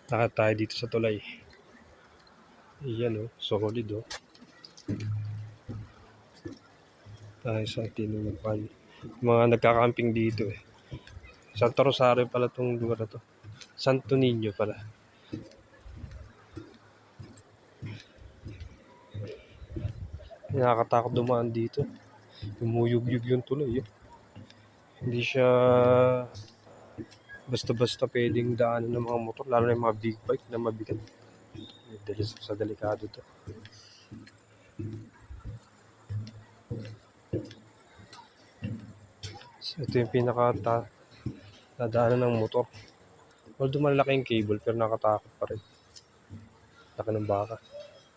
Lakad tayo dito sa tulay. Iyan solid tayo sa tinupan. Mga nagkakamping dito Santo Rosario pala itong lugar na to. Santo Niño pala. Nakakatakot dumaan dito. Umuyog-yug yung tulay Hindi siya basta-basta pwedeng daanan ng mga motor, lalo na yung mga big bike na mabigat. Sa delikado to. So, ito yung nadaanan ng motor. Although malaki yung cable, pero nakatakot pa rin. Laki ng baka.